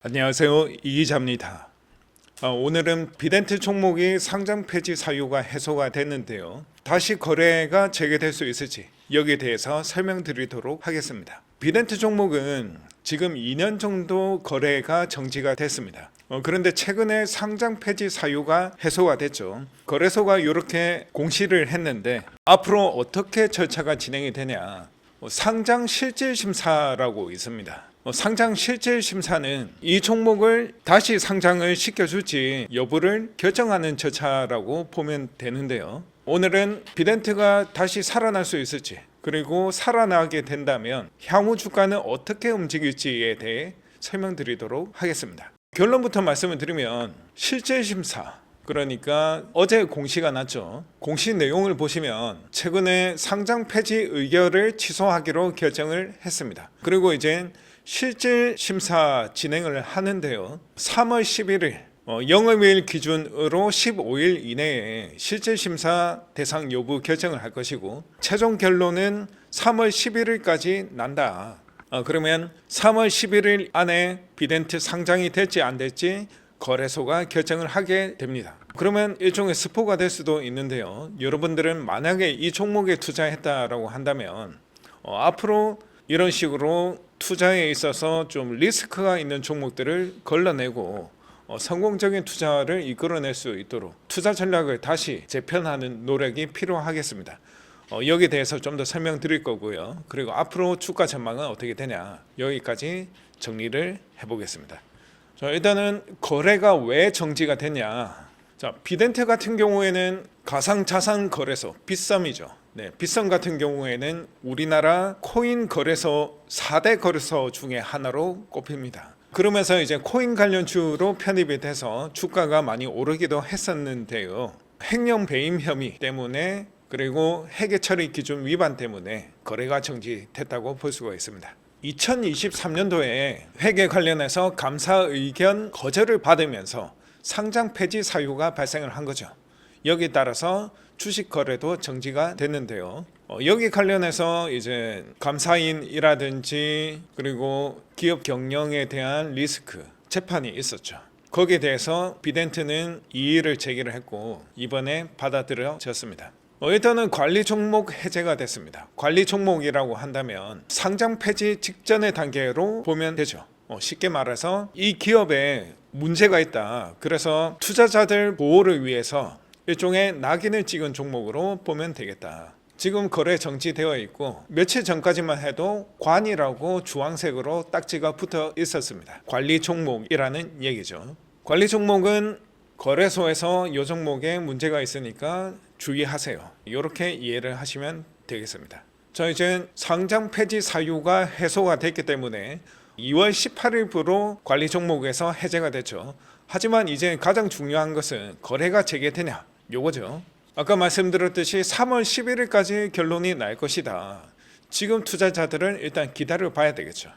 안녕하세요, 이기자입니다. 오늘은 비덴트 종목이 상장 폐지 사유가 해소가 됐는데요. 다시 거래가 재개될 수 있을지 여기에 대해서 설명드리도록 하겠습니다. 비덴트 종목은 지금 2년 정도 거래가 정지가 됐습니다. 그런데 최근에 상장 폐지 사유가 해소가 됐죠. 거래소가 이렇게 공시를 했는데 앞으로 어떻게 절차가 진행이 되냐, 상장 실질 심사라고 있습니다. 상장 실질 심사는 이 종목을 다시 상장을 시켜줄지 여부를 결정하는 절차라고 보면 되는데요. 오늘은 비덴트가 다시 살아날 수 있을지, 그리고 살아나게 된다면 향후 주가는 어떻게 움직일지에 대해 설명드리도록 하겠습니다. 결론부터 말씀을 드리면 실질 심사, 그러니까 어제 공시가 났죠. 공시 내용을 보시면 최근에 상장 폐지 의결을 취소하기로 결정을 했습니다. 그리고 이제 실질 심사 진행을 하는데요. 3월 11일 영업일 기준으로 15일 이내에 실질 심사 대상 여부 결정을 할 것이고, 최종 결론은 3월 11일까지 난다. 그러면 3월 11일 안에 비덴트 상장이 될지 안 될지 거래소가 결정을 하게 됩니다. 그러면 일종의 스포가 될 수도 있는데요. 여러분들은 만약에 이 종목에 투자했다라고 한다면 앞으로 이런 식으로 투자에 있어서 좀 리스크가 있는 종목들을 걸러내고 성공적인 투자를 이끌어낼 수 있도록 투자 전략을 다시 재편하는 노력이 필요하겠습니다. 여기에 대해서 좀 더 설명드릴 거고요. 그리고 앞으로 주가 전망은 어떻게 되냐, 여기까지 정리를 해보겠습니다. 자, 일단은 거래가 왜 정지가 됐냐. 자, 비덴트 같은 경우에는 가상자산 거래소 빗썸이죠. 빗썸 같은 경우에는 우리나라 코인 거래소 4대 거래소 중에 하나로 꼽힙니다. 그러면서 이제 코인 관련주로 편입이 돼서 주가가 많이 오르기도 했었는데요. 횡령 배임 혐의 때문에, 그리고 회계 처리 기준 위반 때문에 거래가 정지됐다고 볼 수가 있습니다. 2023년도에 회계 관련해서 감사 의견 거절을 받으면서 상장 폐지 사유가 발생을 한 거죠. 여기에 따라서 주식 거래도 정지가 됐는데요. 여기 관련해서 이제 감사인이라든지 그리고 기업 경영에 대한 리스크 재판이 있었죠. 거기에 대해서 비덴트는 이의를 제기를 했고 이번에 받아들여졌습니다. 일단은 관리 종목 해제가 됐습니다. 관리 종목이라고 한다면 상장 폐지 직전의 단계로 보면 되죠. 쉽게 말해서 이 기업에 문제가 있다, 그래서 투자자들 보호를 위해서 일종의 낙인을 찍은 종목으로 보면 되겠다. 지금 거래 정지되어 있고 며칠 전까지만 해도 관이라고 주황색으로 딱지가 붙어 있었습니다. 관리 종목이라는 얘기죠. 관리 종목은 거래소에서 이 종목에 문제가 있으니까 주의하세요, 이렇게 이해를 하시면 되겠습니다. 자, 이제 상장 폐지 사유가 해소가 됐기 때문에 2월 18일부로 관리 종목에서 해제가 됐죠. 하지만 이제 가장 중요한 것은 거래가 재개되냐, 요거죠. 아까 말씀드렸듯이 3월 11일까지 결론이 날 것이다. 지금 투자자들은 일단 기다려 봐야 되겠죠.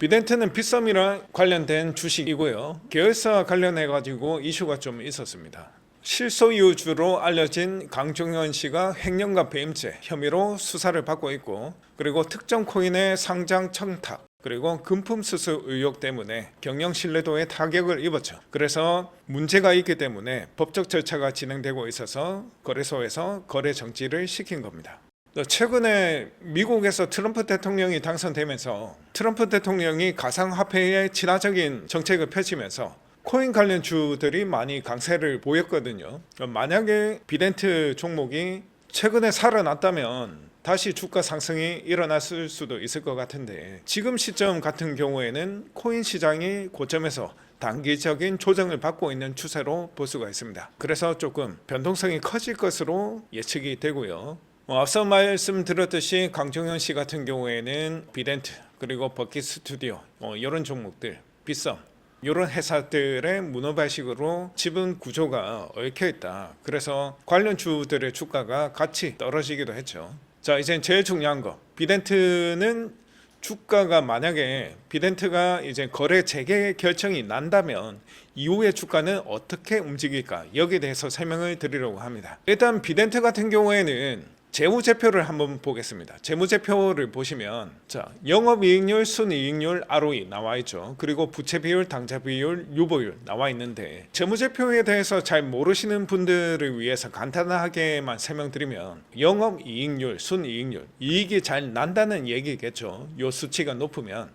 비덴트는 빗썸이랑 관련된 주식이고요. 계열사 관련해 가지고 이슈가 좀 있었습니다. 실소유주로 알려진 강종현 씨가 횡령과 배임죄 혐의로 수사를 받고 있고, 그리고 특정 코인의 상장 청탁, 그리고 금품 수수 의혹 때문에 경영 신뢰도에 타격을 입었죠. 그래서 문제가 있기 때문에 법적 절차가 진행되고 있어서 거래소에서 거래 정지를 시킨 겁니다. 최근에 미국에서 트럼프 대통령이 당선되면서 트럼프 대통령이 가상화폐에 친화적인 정책을 펼치면서 코인 관련주들이 많이 강세를 보였거든요. 만약에 비덴트 종목이 최근에 살아났다면 다시 주가 상승이 일어났을 수도 있을 것 같은데, 지금 시점 같은 경우에는 코인 시장이 고점에서 단기적인 조정을 받고 있는 추세로 볼 수가 있습니다. 그래서 조금 변동성이 커질 것으로 예측이 되고요. 앞서 말씀드렸듯이 강종현 씨 같은 경우에는 비덴트, 그리고 버킷 스튜디오 이런 종목들, 빗썸 이런 회사들의 문어발식으로 지분 구조가 얽혀 있다. 그래서 관련 주들의 주가가 같이 떨어지기도 했죠. 자, 이제 제일 중요한 거, 비덴트는 주가가 만약에 비덴트가 이제 거래 재개 결정이 난다면 이후에 주가는 어떻게 움직일까, 여기에 대해서 설명을 드리려고 합니다. 일단 비덴트 같은 경우에는 재무제표를 한번 보겠습니다. 재무제표를 보시면 자, 영업이익률, 순이익률, ROE 나와 있죠. 그리고 부채 비율, 당좌 비율, 유보율 나와 있는데 재무제표에 대해서 잘 모르시는 분들을 위해서 간단하게만 설명드리면 영업이익률, 순이익률, 이익이 잘 난다는 얘기겠죠. 요 수치가 높으면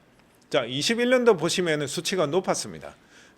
자, 21년도 보시면 수치가 높았습니다.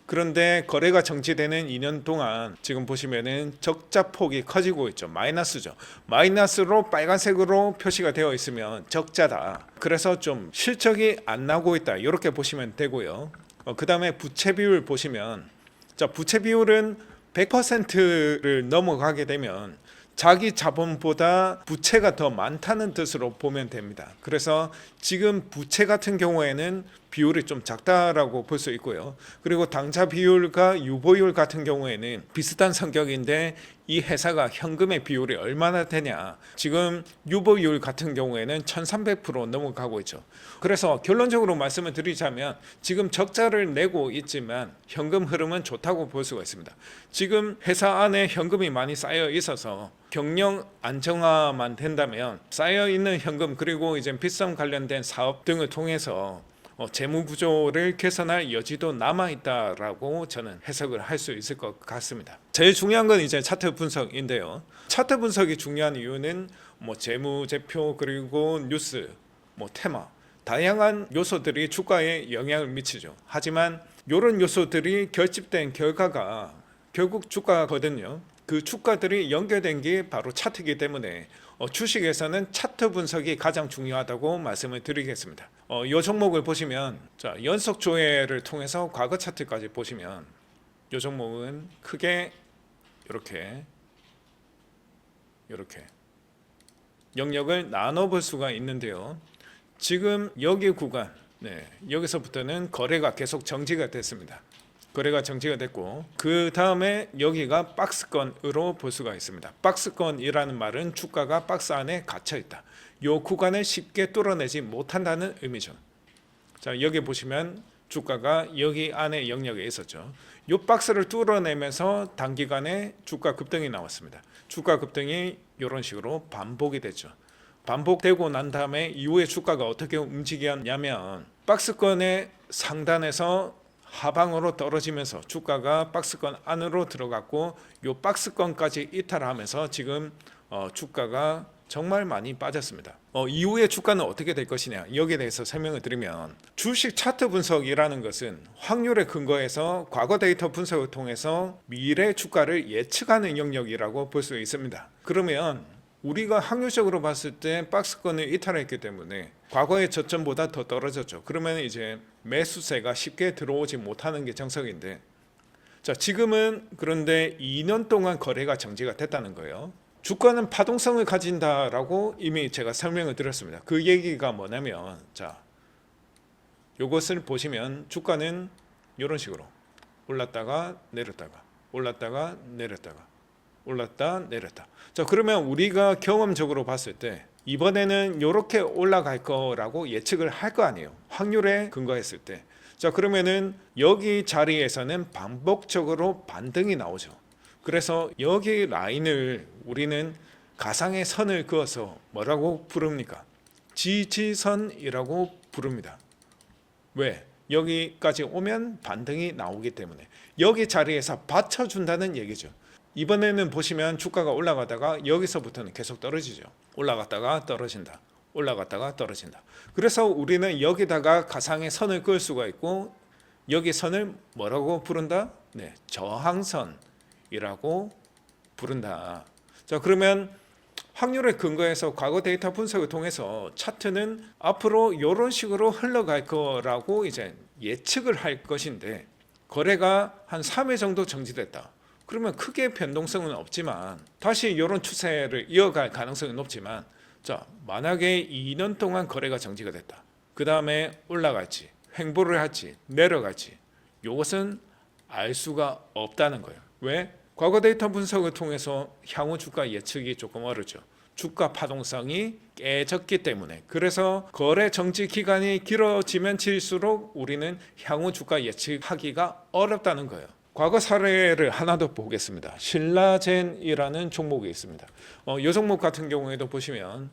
그런데 거래가 정지되는 2년 동안 지금 보시면은 적자 폭이 커지고 있죠. 마이너스죠. 마이너스로 빨간색으로 표시가 되어 있으면 적자다. 그래서 좀 실적이 안 나고 있다. 이렇게 보시면 되고요. 그 다음에 부채 비율 보시면 자, 부채 비율은 100%를 넘어가게 되면 자기 자본보다 부채가 더 많다는 뜻으로 보면 됩니다. 그래서 지금 부채 같은 경우에는 비율이 좀 작다라고 볼 수 있고요. 그리고 당좌 비율과 유보율 같은 경우에는 비슷한 성격인데 이 회사가 현금의 비율이 얼마나 되냐. 지금 유보율 같은 경우에는 1300% 넘어가고 있죠. 그래서 결론적으로 말씀을 드리자면 지금 적자를 내고 있지만 현금 흐름은 좋다고 볼 수가 있습니다. 지금 회사 안에 현금이 많이 쌓여 있어서 경영 안정화만 된다면 쌓여 있는 현금 그리고 이제 빚성 관련된 사업 등을 통해서 재무 구조를 개선할 여지도 남아 있다라고 저는 해석을 할 수 있을 것 같습니다. 제일 중요한 건 이제 차트 분석인데요. 차트 분석이 중요한 이유는 뭐 재무제표 그리고 뉴스, 뭐 테마 다양한 요소들이 주가에 영향을 미치죠. 하지만 이런 요소들이 결집된 결과가 결국 주가거든요. 그 주가들이 연결된 게 바로 차트이기 때문에 주식에서는 차트 분석이 가장 중요하다고 말씀을 드리겠습니다. 이 종목을 보시면 자, 연속 조회를 통해서 과거 차트까지 보시면 이 종목은 크게 이렇게 영역을 나눠 볼 수가 있는데요. 지금 여기 구간 여기서부터는 거래가 계속 정지가 됐습니다. 거래가 정지가 됐고 그 다음에 여기가 박스권으로 볼 수가 있습니다. 박스권이라는 말은 주가가 박스 안에 갇혀 있다. 이 구간을 쉽게 뚫어내지 못한다는 의미죠. 자, 여기 보시면 주가가 여기 안에 영역에 있었죠. 이 박스를 뚫어내면서 단기간에 주가 급등이 나왔습니다. 주가 급등이 이런 식으로 반복이 됐죠. 반복되고 난 다음에 이후에 주가가 어떻게 움직였냐면 박스권의 상단에서 하방으로 떨어지면서 주가가 박스권 안으로 들어갔고 이 박스권까지 이탈하면서 지금 주가가 정말 많이 빠졌습니다. 이후에 주가는 어떻게 될 것이냐 여기에 대해서 설명을 드리면 주식 차트 분석이라는 것은 확률에 근거해서 과거 데이터 분석을 통해서 미래 주가를 예측하는 영역이라고 볼 수 있습니다. 그러면 우리가 확률적으로 봤을 때 박스권을 이탈했기 때문에 과거의 저점보다 더 떨어졌죠. 그러면 이제 매수세가 쉽게 들어오지 못하는 게 정석인데 자, 지금은 그런데 2년 동안 거래가 정지가 됐다는 거예요. 주가는 파동성을 가진다라고 이미 제가 설명을 드렸습니다. 그 얘기가 뭐냐면 자, 이것을 보시면 주가는 이런 식으로 올랐다가 내렸다가 올랐다가 내렸다가 올랐다 내렸다. 자, 그러면 우리가 경험적으로 봤을 때 이번에는 이렇게 올라갈 거라고 예측을 할 거 아니에요. 확률에 근거했을 때. 자, 그러면은 여기 자리에서는 반복적으로 반등이 나오죠. 그래서 여기 라인을 우리는 가상의 선을 그어서 뭐라고 부릅니까? 지지선이라고 부릅니다. 왜? 여기까지 오면 반등이 나오기 때문에 여기 자리에서 받쳐준다는 얘기죠. 이번에는 보시면 주가가 올라가다가 여기서부터는 계속 떨어지죠. 올라갔다가 떨어진다. 올라갔다가 떨어진다. 그래서 우리는 여기다가 가상의 선을 그을 수가 있고 여기 선을 뭐라고 부른다? 네, 저항선이라고 부른다. 자, 그러면 확률에 근거해서 과거 데이터 분석을 통해서 차트는 앞으로 이런 식으로 흘러갈 거라고 이제 예측을 할 것인데 거래가 한 3회 정도 정지됐다. 그러면 크게 변동성은 없지만 다시 이런 추세를 이어갈 가능성이 높지만 자, 만약에 2년 동안 거래가 정지가 됐다. 그 다음에 올라갈지 횡보를 할지 내려갈지 이것은 알 수가 없다는 거예요. 왜? 과거 데이터 분석을 통해서 향후 주가 예측이 조금 어렵죠. 주가 파동성이 깨졌기 때문에. 그래서 거래 정지 기간이 길어지면 길수록 우리는 향후 주가 예측하기가 어렵다는 거예요. 과거 사례를 하나 더 보겠습니다. 신라젠이라는 종목이 있습니다. 이 종목 같은 경우에도 보시면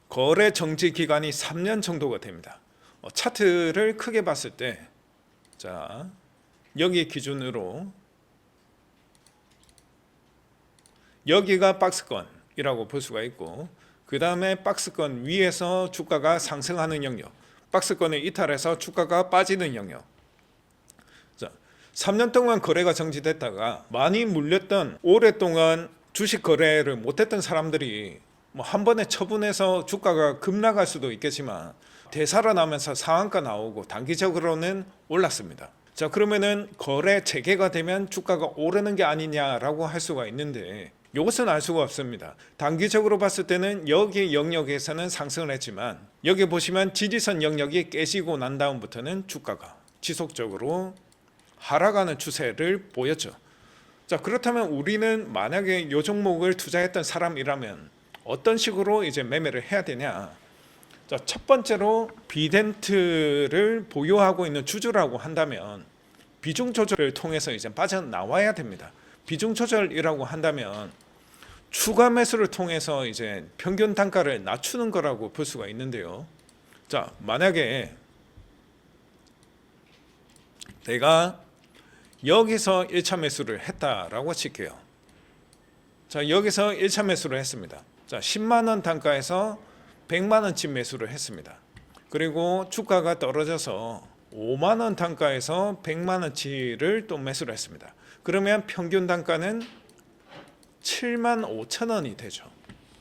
거래 정지 기간이 3년 정도가 됩니다. 차트를 크게 봤을 때, 자, 여기 기준으로 여기가 박스권이라고 볼 수가 있고, 그 다음에 박스권 위에서 주가가 상승하는 영역, 박스권을 이탈해서 주가가 빠지는 영역. 자, 3년 동안 거래가 정지됐다가 많이 물렸던, 오랫동안 주식 거래를 못했던 사람들이 뭐 한 번에 처분해서 주가가 급락할 수도 있겠지만 되살아나면서 상한가 나오고 단기적으로는 올랐습니다. 자, 그러면은 거래 재개가 되면 주가가 오르는 게 아니냐라고 할 수가 있는데, 이것은 알 수가 없습니다. 단기적으로 봤을 때는 여기 영역에서는 상승을 했지만, 여기 보시면 지지선 영역이 깨지고 난 다음부터는 주가가 지속적으로 하락하는 추세를 보였죠. 자, 그렇다면 우리는 만약에 이 종목을 투자했던 사람이라면 어떤 식으로 이제 매매를 해야 되냐? 자, 첫 번째로 비덴트를 보유하고 있는 주주라고 한다면 비중 조절을 통해서 이제 빠져나와야 됩니다. 비중 조절이라고 한다면 추가 매수를 통해서 이제 평균 단가를 낮추는 거라고 볼 수가 있는데요. 자, 만약에 내가 여기서 1차 매수를 했다라고 칠게요. 자, 여기서 1차 매수를 했습니다. 자, 10만 원 단가에서 100만 원쯤 매수를 했습니다. 그리고 주가가 떨어져서 5만 원 단가에서 100만 원치를 또 매수를 했습니다. 그러면 평균 단가는 7만 5천 원이 되죠.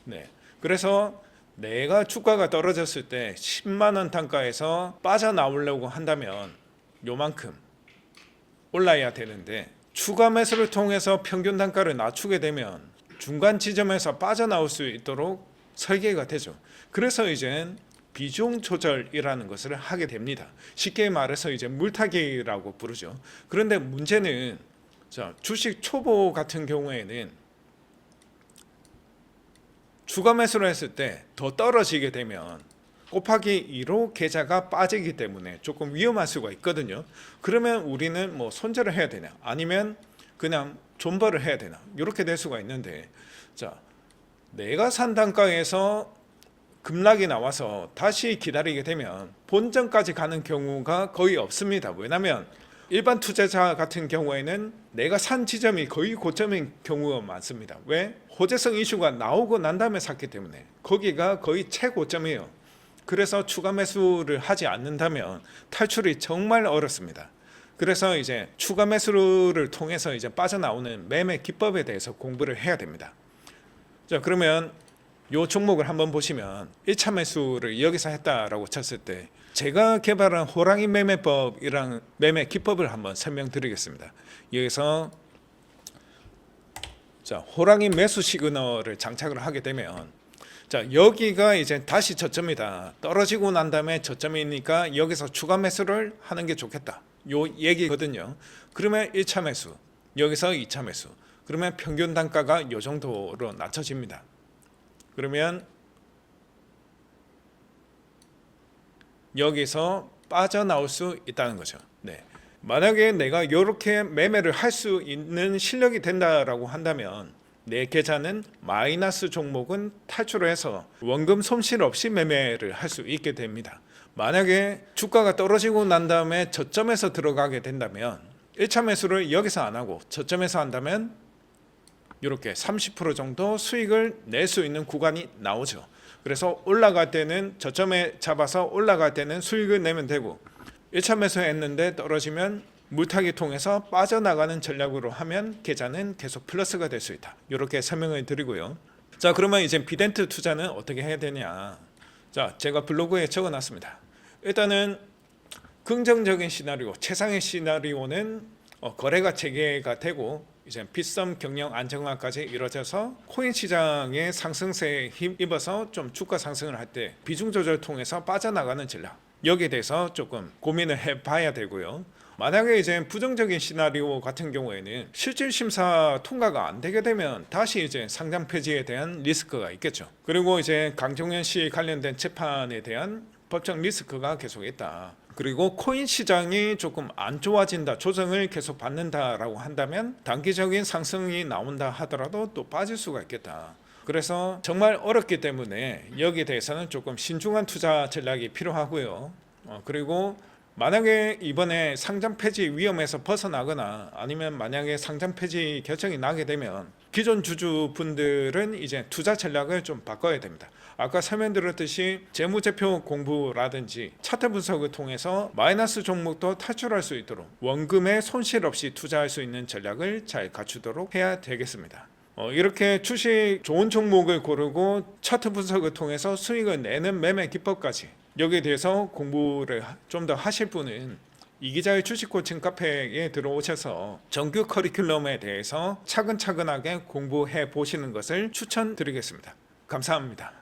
네. 그래서 내가 주가가 떨어졌을 때 10만 원 단가에서 빠져나오려고 한다면 요만큼 올라야 되는데, 추가 매수를 통해서 평균 단가를 낮추게 되면 중간 지점에서 빠져나올 수 있도록 설계가 되죠. 그래서 이젠 비중 조절이라는 것을 하게 됩니다. 쉽게 말해서 이제 물타기라고 부르죠. 그런데 문제는, 자, 주식 초보 같은 경우에는 추가 매수를 했을 때 더 떨어지게 되면 곱하기 2로 계좌가 빠지기 때문에 조금 위험할 수가 있거든요. 그러면 우리는 뭐 손절을 해야 되냐, 아니면 그냥 존버를 해야 되나, 이렇게 될 수가 있는데, 자, 내가 산 단가에서 급락이 나와서 다시 기다리게 되면 본전까지 가는 경우가 거의 없습니다. 왜냐하면 일반 투자자 같은 경우에는 내가 산 지점이 거의 고점인 경우가 많습니다. 왜? 호재성 이슈가 나오고 난 다음에 샀기 때문에 거기가 거의 최고점이에요. 그래서 추가 매수를 하지 않는다면 탈출이 정말 어렵습니다. 그래서 이제 추가 매수를 통해서 이제 빠져나오는 매매 기법에 대해서 공부를 해야 됩니다. 자, 그러면 이 종목을 한번 보시면 1차 매수를 여기서 했다라고 쳤을 때 제가 개발한 호랑이 매매법이랑 매매 기법을 한번 설명드리겠습니다. 여기서 자, 호랑이 매수 시그널을 장착을 하게 되면, 자, 여기가 이제 다시 저점이다, 떨어지고 난 다음에 저점이니까 여기서 추가 매수를 하는 게 좋겠다, 요 얘기거든요. 그러면 1차 매수, 여기서 2차 매수, 그러면 평균 단가가 요 정도로 낮춰집니다. 그러면 여기서 빠져나올 수 있다는 거죠. 네. 만약에 내가 이렇게 매매를 할 수 있는 실력이 된다라고 한다면 내 계좌는 마이너스 종목은 탈출을 해서 원금 손실 없이 매매를 할 수 있게 됩니다. 만약에 주가가 떨어지고 난 다음에 저점에서 들어가게 된다면 1차 매수를 여기서 안 하고 저점에서 한다면 이렇게 30% 정도 수익을 낼 수 있는 구간이 나오죠. 그래서 올라갈 때는 저점에 잡아서 올라갈 때는 수익을 내면 되고, 1차 매수했는데 떨어지면 물타기 통해서 빠져나가는 전략으로 하면 계좌는 계속 플러스가 될 수 있다. 이렇게 설명을 드리고요. 자, 그러면 이제 비덴트 투자는 어떻게 해야 되냐? 자, 제가 블로그에 적어놨습니다. 일단은 긍정적인 시나리오, 최상의 시나리오는 거래가 재개가 되고 이제 빗썸 경영 안정화까지 이루어져서 코인 시장의 상승세에 힘입어서 좀 주가 상승을 할 때 비중 조절 통해서 빠져나가는 전략, 여기에 대해서 조금 고민을 해봐야 되고요. 만약에 이제 부정적인 시나리오 같은 경우에는 실질 심사 통과가 안 되게 되면 다시 이제 상장 폐지에 대한 리스크가 있겠죠. 그리고 이제 강종현 씨 관련된 재판에 대한 법적 리스크가 계속 있다. 그리고 코인 시장이 조금 안 좋아진다, 조정을 계속 받는다라고 한다면 단기적인 상승이 나온다 하더라도 또 빠질 수가 있겠다. 그래서 정말 어렵기 때문에 여기에 대해서는 조금 신중한 투자 전략이 필요하고요. 그리고 만약에 이번에 상장 폐지 위험에서 벗어나거나 아니면 만약에 상장 폐지 결정이 나게 되면 기존 주주분들은 이제 투자 전략을 좀 바꿔야 됩니다. 아까 설명드렸듯이 재무제표 공부라든지 차트 분석을 통해서 마이너스 종목도 탈출할 수 있도록 원금에 손실 없이 투자할 수 있는 전략을 잘 갖추도록 해야 되겠습니다. 이렇게 주식 좋은 종목을 고르고 차트 분석을 통해서 수익을 내는 매매 기법까지 여기에 대해서 공부를 좀 더 하실 분은 이기자의 주식 코칭 카페에 들어오셔서 정규 커리큘럼에 대해서 차근차근하게 공부해 보시는 것을 추천드리겠습니다. 감사합니다.